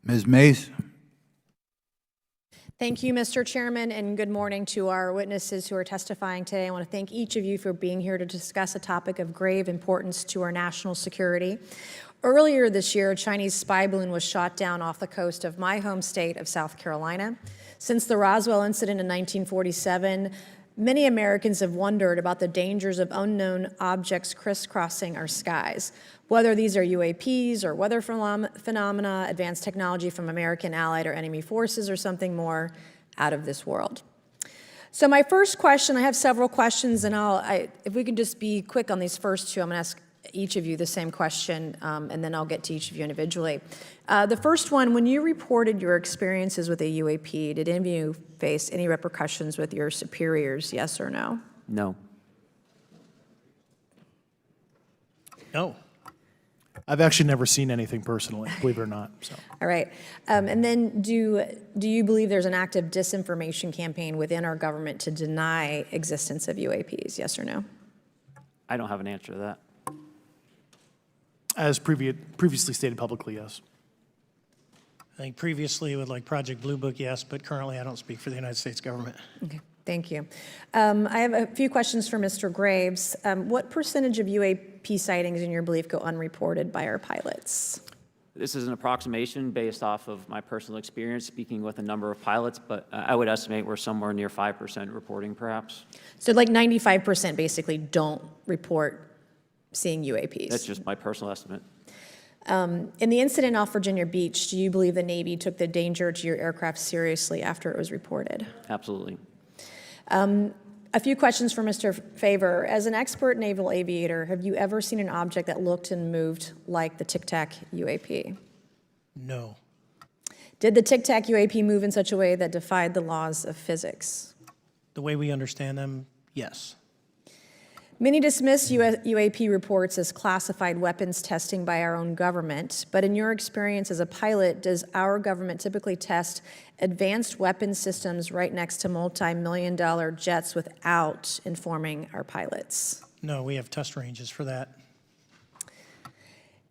Ms. Mace? Thank you, Mr. Chairman, and good morning to our witnesses who are testifying today. I want to thank each of you for being here to discuss a topic of grave importance to our national security. Earlier this year, a Chinese spy balloon was shot down off the coast of my home state of South Carolina. Since the Roswell incident in 1947, many Americans have wondered about the dangers of unknown objects crisscrossing our skies, whether these are UAPs or weather phenomena, advanced technology from American allied or enemy forces, or something more out of this world. So my first question, I have several questions, and if we can just be quick on these first two, I'm going to ask each of you the same question, and then I'll get to each of you individually. The first one, when you reported your experiences with a UAP, did any of you face any repercussions with your superiors, yes or no? No. No. I've actually never seen anything personally, believe it or not. So. All right. And then do you believe there's an active disinformation campaign within our government to deny existence of UAPs, yes or no? I don't have an answer to that. As previously stated publicly, yes. I think previously with like Project Blue Book, yes, but currently I don't speak for the United States government. Okay, thank you. I have a few questions for Mr. Graves. What percentage of UAP sightings, in your belief, go unreported by our pilots? This is an approximation based off of my personal experience speaking with a number of pilots, but I would estimate we're somewhere near 5% reporting, perhaps. So like 95% basically don't report seeing UAPs. That's just my personal estimate. In the incident off Virginia Beach, do you believe the Navy took the danger to your aircraft seriously after it was reported? Absolutely. A few questions for Mr. Favor. As an expert naval aviator, have you ever seen an object that looked and moved like the Tic Tac UAP? No. Did the Tic Tac UAP move in such a way that defied the laws of physics? The way we understand them, yes. Many dismiss UAP reports as classified weapons testing by our own government, but in your experience as a pilot, does our government typically test advanced weapon systems right next to multi-million-dollar jets without informing our pilots? No, we have test ranges for that.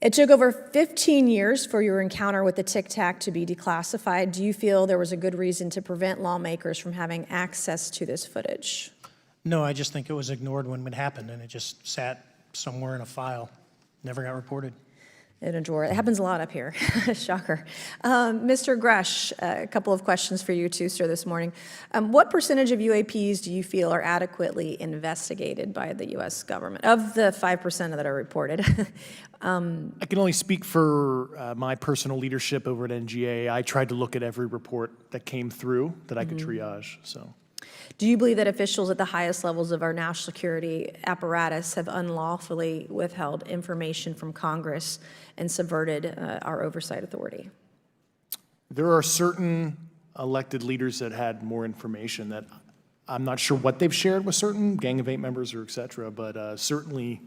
It took over 15 years for your encounter with the Tic Tac to be declassified. Do you feel there was a good reason to prevent lawmakers from having access to this footage? No, I just think it was ignored when it happened, and it just sat somewhere in a file, never got reported. In a drawer. It happens a lot up here. Shocker. Mr. Grush, a couple of questions for you too, sir, this morning. What percentage of UAPs do you feel are adequately investigated by the U.S. government, of the 5% that are reported? I can only speak for my personal leadership over at NGA. I tried to look at every report that came through that I could triage. So. Do you believe that officials at the highest levels of our national security apparatus have unlawfully withheld information from Congress and subverted our oversight authority? There are certain elected leaders that had more information that I'm not sure what they've shared with certain Gang of Eight members or et cetera, but certainly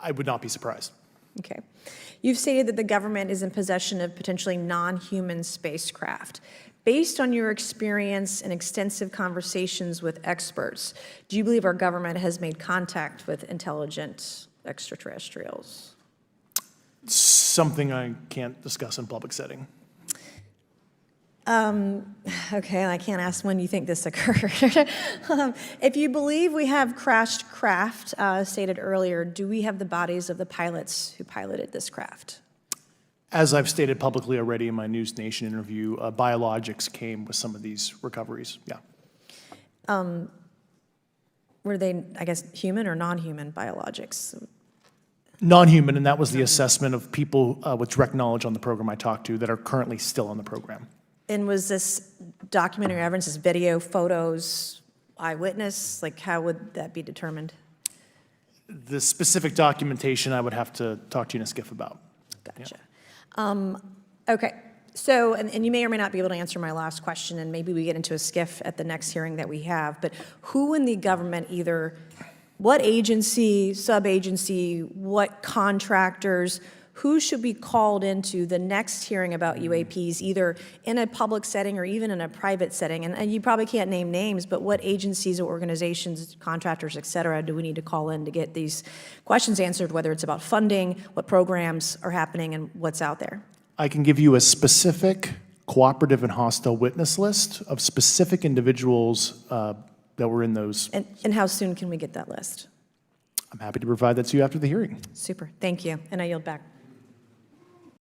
I would not be surprised. Okay. You've stated that the government is in possession of potentially non-human spacecraft. Based on your experience and extensive conversations with experts, do you believe our government has made contact with intelligent extraterrestrials? Something I can't discuss in public setting. Okay, I can't ask when you think this occurred. If you believe we have crashed craft, stated earlier, do we have the bodies of the pilots who piloted this craft? As I've stated publicly already in my News Nation interview, biologics came with some of these recoveries, yeah. Were they, I guess, human or non-human biologics? Non-human, and that was the assessment of people with direct knowledge on the program I talked to that are currently still on the program. And was this documentary evidence, this video, photos, eyewitness? Like, how would that be determined? The specific documentation I would have to talk to you in a skiff about. Gotcha. Yeah. Okay, so, and you may or may not be able to answer my last question, and maybe we get into a skiff at the next hearing that we have, but who in the government, either what agency, sub-agency, what contractors, who should be called into the next hearing about UAPs, either in a public setting or even in a private setting? And you probably can't name names, but what agencies or organizations, contractors, et cetera, do we need to call in to get these questions answered, whether it's about funding, what programs are happening, and what's out there? I can give you a specific cooperative and hostile witness list of specific individuals that were in those. And how soon can we get that list? I'm happy to provide that to you after the hearing. Super, thank you, and I yield back.